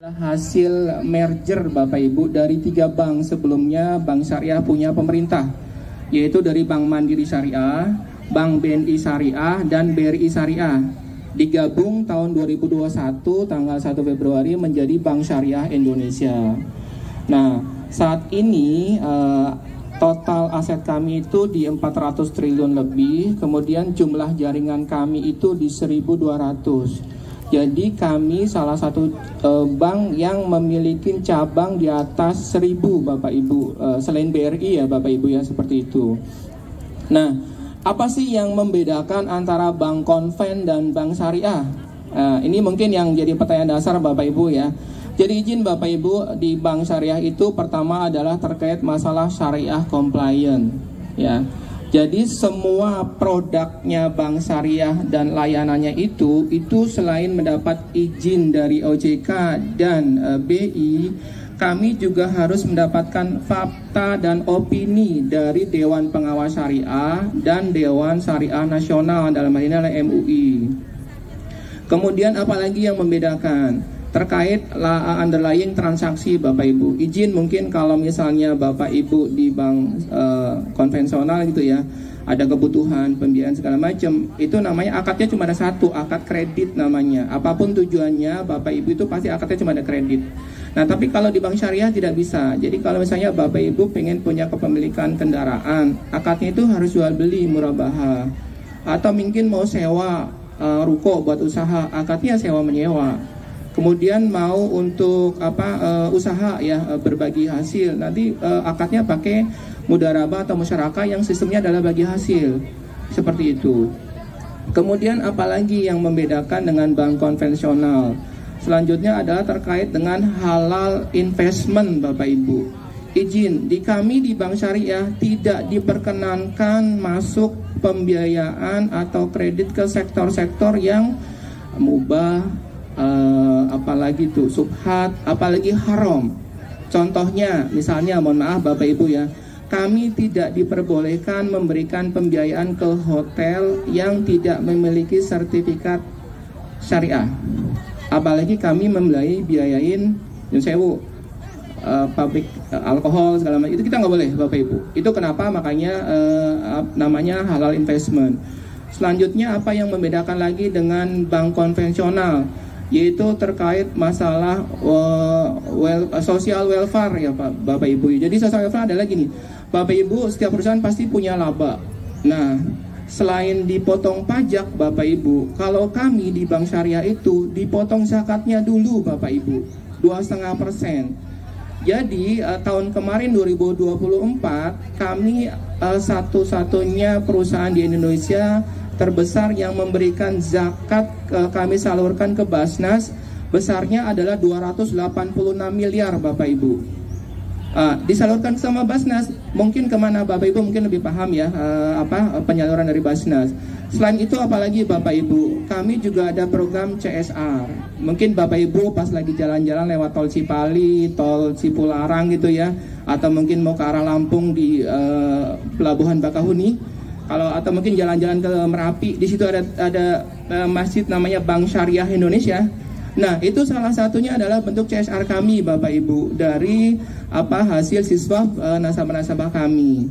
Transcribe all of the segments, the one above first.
Hasil merger Bapak Ibu dari 3 bank sebelumnya bank syariah punya pemerintah, yaitu dari Bank Mandiri Syariah, Bank BNI Syariah, dan BRI Syariah. Digabung tahun 2021 tanggal 1 Februari menjadi Bank Syariah Indonesia. Nah, saat ini total aset kami itu di 400 triliun lebih, kemudian jumlah jaringan kami itu di 1.200. Jadi kami salah satu bank yang memiliki cabang di atas 1.000 Bapak Ibu, selain BRI ya Bapak Ibu ya, seperti itu. Nah, apa sih yang membedakan antara bank konven dan bank syariah? Ini mungkin yang jadi pertanyaan dasar Bapak Ibu ya. Jadi izin Bapak Ibu, di bank syariah itu pertama adalah terkait masalah syariah compliant ya. Jadi semua produknya bank syariah dan layanannya itu selain mendapat izin dari OJK dan BI, kami juga harus mendapatkan fakta dan opini dari Dewan Pengawas Syariah dan Dewan Syariah Nasional, dalam hal ini adalah MUI. Kemudian apalagi yang membedakan? Terkait underlying transaksi Bapak Ibu. Izin mungkin kalau misalnya Bapak Ibu di bank konvensional gitu ya, ada kebutuhan pembiayaan segala macam, itu namanya akadnya cuma ada satu, akad kredit namanya. Apapun tujuannya Bapak Ibu itu pasti akadnya cuma ada kredit. Nah, tapi kalau di bank syariah tidak bisa. Jadi kalau misalnya Bapak Ibu pengen punya kepemilikan kendaraan, akadnya itu harus jual beli murabahah. Atau mungkin mau sewa ruko buat usaha, akadnya sewa menyewa. Kemudian mau untuk usaha ya, berbagi hasil, nanti akadnya pakai mudharabah atau musyarakah yang sistemnya adalah bagi hasil, seperti itu. Kemudian apalagi yang membedakan dengan bank konvensional? Selanjutnya adalah terkait dengan halal investment Bapak Ibu. Izin, di kami di bank syariah tidak diperkenankan masuk pembiayaan atau kredit ke sektor-sektor yang mubah, apalagi tuh subhat, apalagi haram. Contohnya misalnya, mohon maaf Bapak Ibu ya, kami tidak diperbolehkan memberikan pembiayaan ke hotel yang tidak memiliki sertifikat syariah. Apalagi kami biayain sewu pabrik alkohol segala macam, itu kita nggak boleh Bapak Ibu. Itu kenapa makanya namanya halal investment. Selanjutnya apa yang membedakan lagi dengan bank konvensional? Yaitu terkait masalah social welfare ya Pak, Bapak Ibu. Jadi social welfare adalah gini, Bapak Ibu, setiap perusahaan pasti punya laba. Nah, selain dipotong pajak Bapak Ibu, kalau kami di bank syariah itu dipotong zakatnya dulu Bapak Ibu, 2,5%. Jadi tahun kemarin 2024 kami satu-satunya perusahaan di Indonesia terbesar yang memberikan zakat kami salurkan ke Basnas, besarnya adalah 286 miliar Bapak Ibu. Disalurkan sama Basnas, mungkin kemana Bapak Ibu mungkin lebih paham ya, penyaluran dari Basnas. Selain itu apalagi Bapak Ibu, kami juga ada program CSR. Mungkin Bapak Ibu pas lagi jalan-jalan lewat tol Cipali, tol Cipularang gitu ya, atau mungkin mau ke arah Lampung di Pelabuhan Bakahuni, atau mungkin jalan-jalan ke Merapi, di situ ada masjid namanya Bank Syariah Indonesia. Nah, itu salah satunya adalah bentuk CSR kami Bapak Ibu dari hasil siswa nasabah-nasabah kami.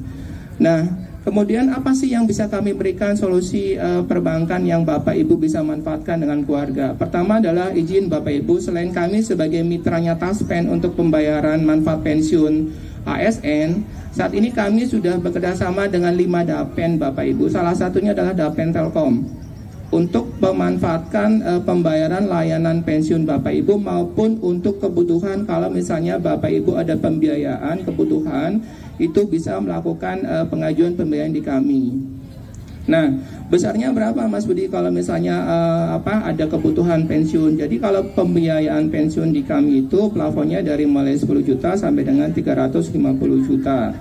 Nah, kemudian apa sih yang bisa kami berikan solusi perbankan yang Bapak Ibu bisa manfaatkan dengan keluarga? Pertama adalah izin Bapak Ibu, selain kami sebagai mitranya Taspen untuk pembayaran manfaat pensiun ASN, saat ini kami sudah bekerjasama dengan 5 Dapen Bapak Ibu. Salah satunya adalah Dapen Telkom untuk memanfaatkan pembayaran layanan pensiun Bapak Ibu maupun untuk kebutuhan kalau misalnya Bapak Ibu ada pembiayaan kebutuhan, itu bisa melakukan pengajuan pembiayaan di kami. Nah, besarnya berapa Mas Budi kalau misalnya ada kebutuhan pensiun? Jadi kalau pembiayaan pensiun di kami itu plafonnya dari mulai 10 juta sampai dengan 350 juta.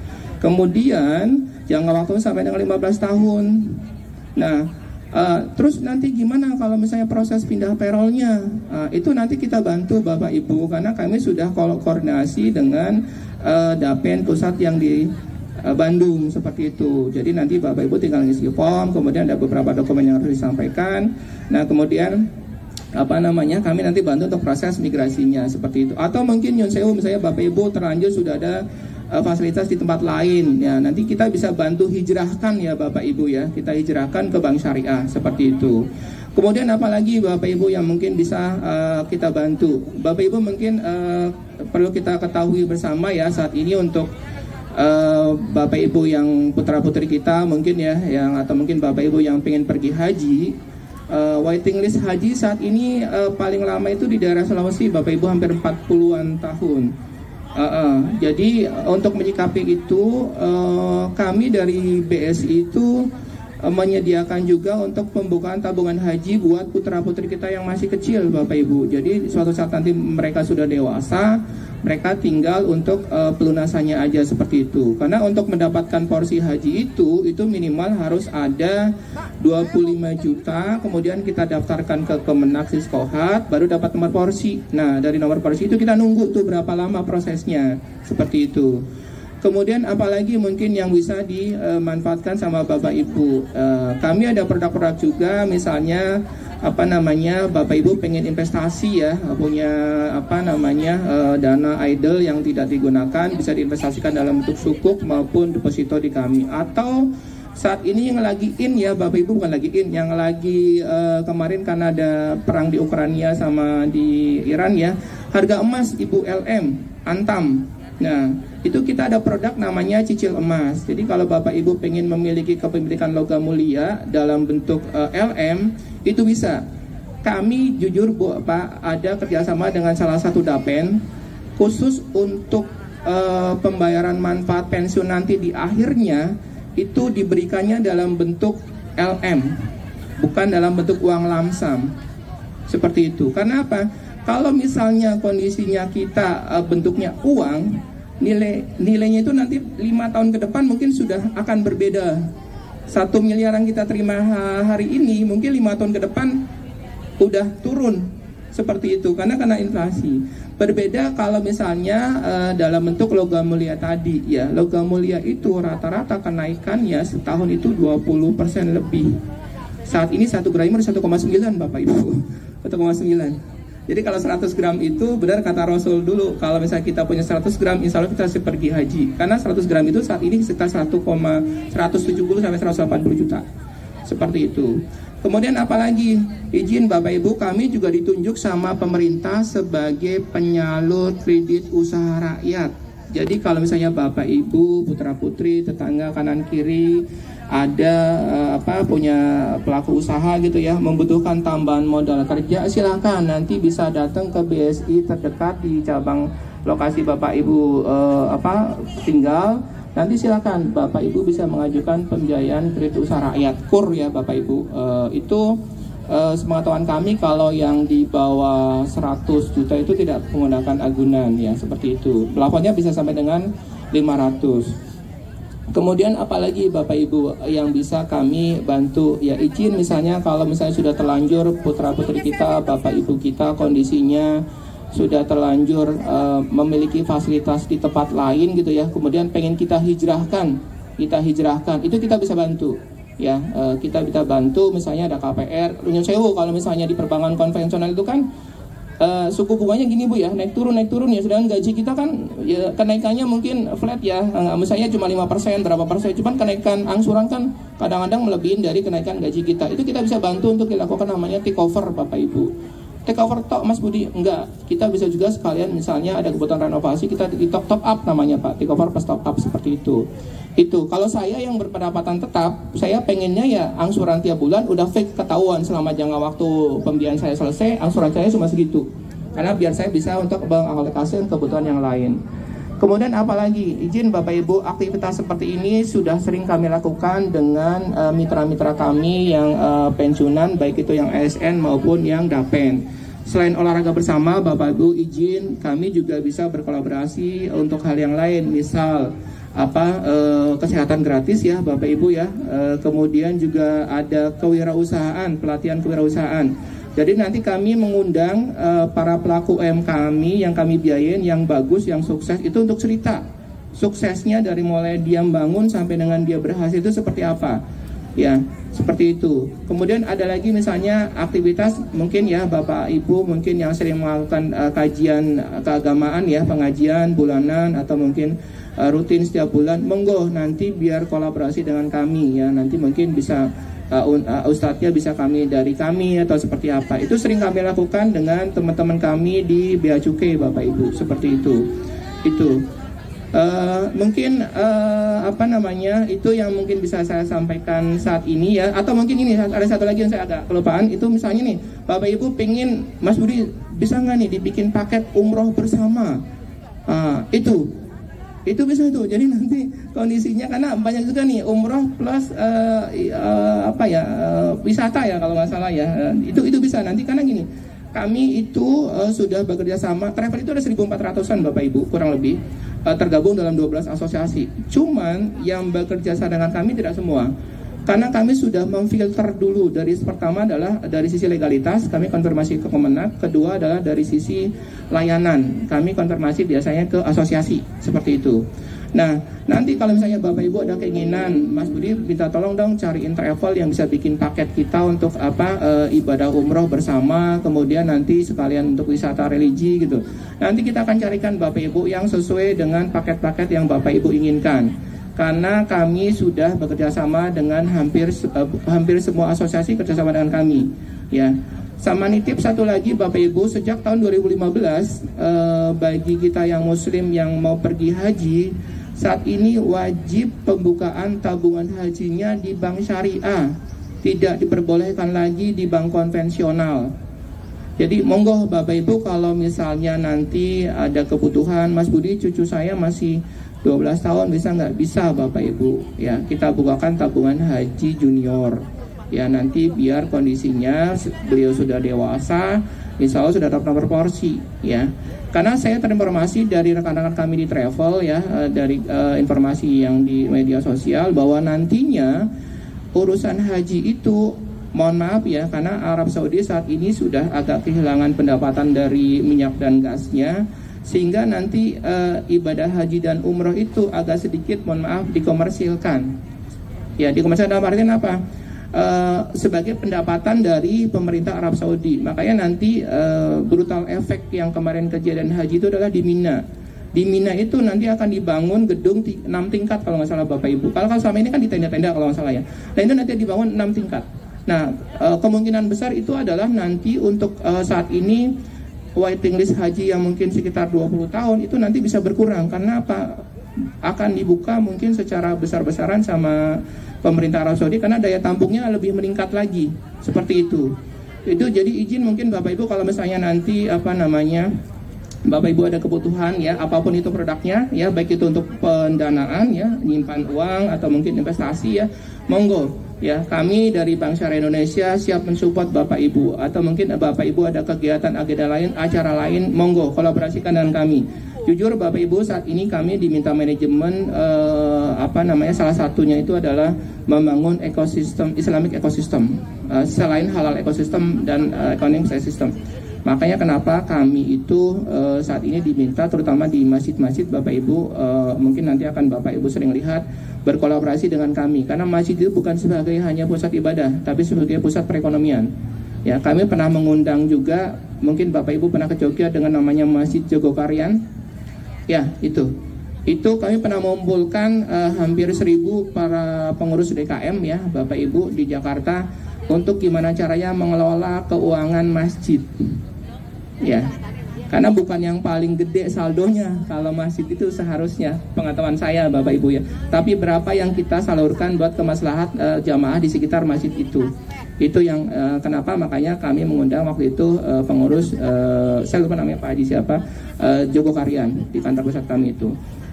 Kemudian jangka waktu sampai dengan 15 tahun. Nah, terus nanti gimana kalau misalnya proses pindah payrollnya? Itu nanti kita bantu Bapak Ibu, karena kami sudah koordinasi dengan Dapen pusat yang di Bandung, seperti itu. Jadi nanti Bapak Ibu tinggal ngisi form, kemudian ada beberapa dokumen yang harus disampaikan. Nah, kemudian kami nanti bantu untuk proses migrasinya seperti itu. Atau mungkin Nyun Sewu misalnya Bapak Ibu terlanjur sudah ada fasilitas di tempat lain ya, nanti kita bisa bantu hijrahkan ya Bapak Ibu ya, kita hijrahkan ke bank syariah seperti itu. Kemudian apalagi Bapak Ibu yang mungkin bisa kita bantu. Bapak Ibu mungkin perlu kita ketahui bersama ya saat ini untuk Bapak Ibu yang putra putri kita mungkin ya, yang atau mungkin Bapak Ibu yang pengen pergi haji, waiting list haji saat ini paling lama itu di daerah Sulawesi Bapak Ibu hampir 40-an tahun. Jadi untuk menyikapi itu kami dari BSI itu menyediakan juga untuk pembukaan tabungan haji buat putra-putri kita yang masih kecil Bapak Ibu. Jadi suatu saat nanti mereka sudah dewasa, mereka tinggal untuk pelunasannya aja seperti itu. Karena untuk mendapatkan porsi haji itu minimal harus ada 25 juta, kemudian kita daftarkan ke Kemenak Siskohat, baru dapat nomor porsi. Nah dari nomor porsi itu kita nunggu tuh berapa lama prosesnya, seperti itu. Kemudian apalagi mungkin yang bisa dimanfaatkan sama Bapak Ibu, kami ada produk-produk juga, misalnya Bapak Ibu pengen investasi ya, punya dana idle yang tidak digunakan, bisa diinvestasikan dalam bentuk sukuk maupun deposito di kami. Atau saat ini yang lagi in ya Bapak Ibu, bukan lagi in, yang lagi kemarin karena ada perang di Ukraina sama di Iran ya, harga emas Ibu LM Antam. Nah, itu kita ada produk namanya cicil emas. Jadi kalau Bapak Ibu pengen memiliki kepemilikan logam mulia dalam bentuk LM, itu bisa. Kami jujur Bu, Pak, ada kerjasama dengan salah satu dapen khusus untuk pembayaran manfaat pensiun nanti di akhirnya itu diberikannya dalam bentuk LM, bukan dalam bentuk uang lamsam. Seperti itu. Karena apa? Kalau misalnya kondisinya kita bentuknya uang, nilainya itu nanti 5 tahun ke depan mungkin sudah akan berbeda. 1 miliar yang kita terima hari ini mungkin 5 tahun ke depan udah turun seperti itu karena inflasi. Berbeda kalau misalnya dalam bentuk logam mulia tadi ya. Logam mulia itu rata-rata kenaikannya setahun itu 20% lebih. Saat ini 1 gram itu 1,9 Bapak Ibu. 1,9. Jadi kalau 100 gram itu benar kata Rasul dulu, kalau misalnya kita punya 100 gram insya Allah kita harus pergi haji. Karena 100 gram itu saat ini sekitar 170 sampai 180 juta. Seperti itu. Kemudian apalagi izin Bapak Ibu, kami juga ditunjuk sama pemerintah sebagai penyalur kredit usaha rakyat. Jadi kalau misalnya Bapak Ibu, putra putri, tetangga kanan kiri ada punya pelaku usaha gitu ya, membutuhkan tambahan modal kerja, silakan nanti bisa datang ke BSI terdekat di cabang lokasi Bapak Ibu tinggal. Nanti silakan Bapak Ibu bisa mengajukan pembiayaan kredit usaha rakyat KUR ya Bapak Ibu. Itu sepengetahuan kami kalau yang di bawah 100 juta itu tidak menggunakan agunan ya, seperti itu. Plafonnya bisa sampai dengan 500. Kemudian apalagi Bapak Ibu yang bisa kami bantu ya, izin misalnya kalau misalnya sudah terlanjur putra putri kita, Bapak Ibu kita kondisinya sudah terlanjur memiliki fasilitas di tempat lain gitu ya, kemudian pengen kita hijrahkan, itu kita bisa bantu ya. Kita bisa bantu misalnya ada KPR, Nyun Sewu kalau misalnya di perbankan konvensional itu kan suku bunganya gini Bu ya, naik turun ya, sedangkan gaji kita kan ya, kenaikannya mungkin flat ya, misalnya cuma 5%, berapa persen, cuman kenaikan angsuran kan kadang-kadang melebihin dari kenaikan gaji kita. Itu kita bisa bantu untuk dilakukan namanya take over Bapak Ibu. Take over tok Mas Budi, enggak, kita bisa juga sekalian misalnya ada kebutuhan renovasi, kita di top up namanya Pak, take over plus top up seperti itu. Itu kalau saya yang berpendapatan tetap, saya pengennya ya angsuran tiap bulan udah fix, ketahuan selama jangka waktu pembiayaan saya selesai, angsuran saya cuma segitu. Karena biar saya bisa untuk mengalokasikan kebutuhan yang lain. Kemudian apalagi izin Bapak Ibu, aktivitas seperti ini sudah sering kami lakukan dengan mitra-mitra kami yang pensiunan, baik itu yang ASN maupun yang dapen. Selain olahraga bersama, Bapak Ibu izin kami juga bisa berkolaborasi untuk hal yang lain, misal kesehatan gratis ya Bapak Ibu ya, kemudian juga ada kewirausahaan, pelatihan kewirausahaan. Jadi nanti kami mengundang para pelaku UMKM kami yang kami biayain, yang bagus, yang sukses, itu untuk cerita suksesnya dari mulai dia bangun sampai dengan dia berhasil itu seperti apa. Ya, seperti itu. Kemudian ada lagi misalnya aktivitas mungkin ya Bapak Ibu mungkin yang sering melakukan kajian keagamaan ya, pengajian bulanan atau mungkin rutin setiap bulan, monggo nanti biar kolaborasi dengan kami ya. Nanti mungkin bisa ustadznya bisa dari kami atau seperti apa. Itu sering kami lakukan dengan teman-teman kami di Bea Cukai Bapak Ibu, seperti itu. Itu mungkin itu yang mungkin bisa saya sampaikan saat ini ya. Atau mungkin ini ada satu lagi yang saya agak kelupaan, itu misalnya nih Bapak Ibu pengen Mas Budi bisa nggak nih dibikin paket umroh bersama, itu bisa itu. Jadi nanti kondisinya karena banyak juga nih umroh plus wisata ya kalau nggak salah ya, itu bisa nanti karena gini. Kami itu sudah bekerja sama, travel itu ada 1.400-an Bapak Ibu, kurang lebih, tergabung dalam 12 asosiasi. Cuman yang bekerja sama dengan kami tidak semua. Karena kami sudah memfilter dulu, pertama adalah dari sisi legalitas, kami konfirmasi ke Kemenak. Kedua adalah dari sisi layanan, kami konfirmasi biasanya ke asosiasi, seperti itu. Nah, nanti kalau misalnya Bapak Ibu ada keinginan, Mas Budi minta tolong dong cariin travel yang bisa bikin paket kita untuk ibadah umroh bersama, kemudian nanti sekalian untuk wisata religi gitu. Nanti kita akan carikan Bapak Ibu yang sesuai dengan paket-paket yang Bapak Ibu inginkan. Karena kami sudah bekerja sama dengan hampir semua asosiasi kerjasama dengan kami, ya. Sama nitip satu lagi Bapak Ibu, sejak tahun 2015 bagi kita yang Muslim yang mau pergi haji, saat ini wajib pembukaan tabungan hajinya di bank syariah, tidak diperbolehkan lagi di bank konvensional. Jadi monggo Bapak Ibu kalau misalnya nanti ada kebutuhan, Mas Budi cucu saya masih 12 tahun bisa nggak? Bisa Bapak Ibu ya, kita bukakan tabungan haji junior ya, nanti biar kondisinya beliau sudah dewasa, insya Allah sudah dapat nomor porsi ya. Karena saya terinformasi dari rekan-rekan kami di travel ya, dari informasi yang di media sosial bahwa nantinya urusan haji itu, mohon maaf ya, karena Arab Saudi saat ini sudah agak kehilangan pendapatan dari minyak dan gasnya, sehingga nanti ibadah haji dan umroh itu agak sedikit, mohon maaf, dikomersilkan. Ya, dikomersilkan dalam artian apa? Sebagai pendapatan dari pemerintah Arab Saudi. Makanya nanti brutal efek yang kemarin kejadian haji itu adalah di Mina. Di Mina itu nanti akan dibangun gedung 6 tingkat kalau nggak salah Bapak Ibu. Kalau selama ini kan di tenda-tenda kalau nggak salah ya. Nah itu nanti dibangun 6 tingkat. Nah kemungkinan besar itu adalah nanti untuk saat ini waiting list haji yang mungkin sekitar 20 tahun itu nanti bisa berkurang. Karena apa? Akan dibuka mungkin secara besar-besaran sama pemerintah Arab Saudi karena daya tampungnya lebih meningkat lagi, seperti itu. Itu jadi izin mungkin Bapak Ibu kalau misalnya nanti Bapak Ibu ada kebutuhan ya, apapun itu produknya ya, baik itu untuk pendanaan ya, nyimpan uang atau mungkin investasi ya, monggo ya, kami dari Bank Syariah Indonesia siap mensupport Bapak Ibu. Atau mungkin Bapak Ibu ada kegiatan agenda lain, acara lain, monggo kolaborasikan dengan kami. Jujur Bapak Ibu, saat ini kami diminta manajemen salah satunya itu adalah membangun ekosistem Islamic ekosistem, selain halal ekosistem dan economic system. Makanya kenapa kami itu saat ini diminta terutama di masjid-masjid Bapak Ibu, mungkin nanti akan Bapak Ibu sering lihat berkolaborasi dengan kami, karena masjid itu bukan sebagai hanya pusat ibadah tapi sebagai pusat perekonomian. Ya, kami pernah mengundang juga, mungkin Bapak Ibu pernah ke Jogja dengan namanya Masjid Jogokarian. Ya, itu kami pernah mengumpulkan hampir 1.000 para pengurus DKM ya Bapak Ibu di Jakarta untuk gimana caranya mengelola keuangan masjid. Ya, karena bukan yang paling gede saldonya kalau masjid itu seharusnya, pengetahuan saya Bapak Ibu ya, tapi berapa yang kita salurkan buat kemaslahat jamaah di sekitar masjid itu. Itu yang kenapa makanya kami mengundang waktu itu pengurus, saya lupa namanya Pak Haji siapa, Jogokarian di kantor pusat kami itu.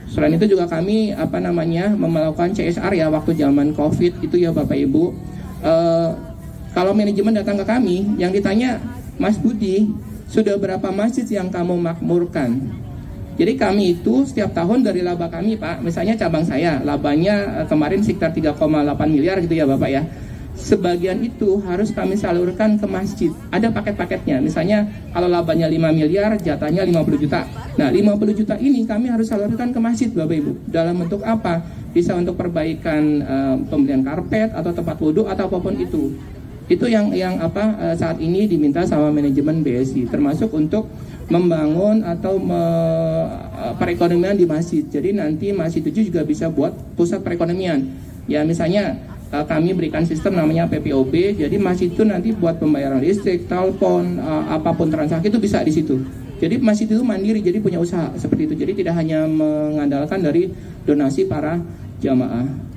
Selain itu juga kami melakukan CSR ya waktu zaman COVID itu ya Bapak Ibu. Kalau manajemen datang ke kami, yang ditanya, Mas Budi, sudah berapa masjid yang kamu makmurkan? Jadi kami itu setiap tahun dari laba kami Pak, misalnya cabang saya, labanya kemarin sekitar 3,8 miliar gitu ya Bapak ya. sebagian itu harus kami salurkan ke masjid. Ada paket-paketnya. Misalnya kalau labanya 5 miliar, jatahnya 50 juta. Nah, 50 juta ini kami harus salurkan ke masjid, Bapak Ibu. Dalam bentuk apa? Bisa untuk perbaikan pembelian karpet atau tempat wudhu atau apapun itu. Itu yang saat ini diminta sama manajemen BSI, termasuk untuk membangun atau perekonomian di masjid. Jadi nanti masjid itu juga bisa buat pusat perekonomian. Ya misalnya kami berikan sistem namanya PPOB. Jadi masjid itu nanti buat pembayaran listrik, telepon, apapun transaksi itu bisa di situ. Jadi masjid itu mandiri, jadi punya usaha seperti itu. Jadi tidak hanya mengandalkan dari donasi para jamaah.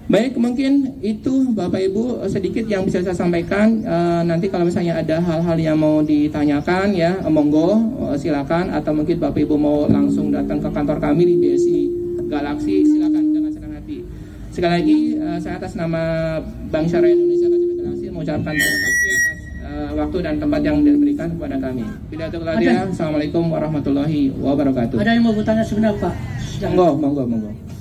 Baik, mungkin itu Bapak Ibu sedikit yang bisa saya sampaikan. Nanti kalau misalnya ada hal-hal yang mau ditanyakan ya, monggo silakan. Atau mungkin Bapak Ibu mau langsung datang ke kantor kami di BSI Galaxy, silakan dengan senang hati. Sekali lagi saya atas nama Bank Syariah Indonesia Galaxy mengucapkan terima kasih atas waktu dan tempat yang diberikan kepada kami. Assalamualaikum warahmatullahi wabarakatuh. Ada yang mau bertanya sebenarnya Pak? Monggo.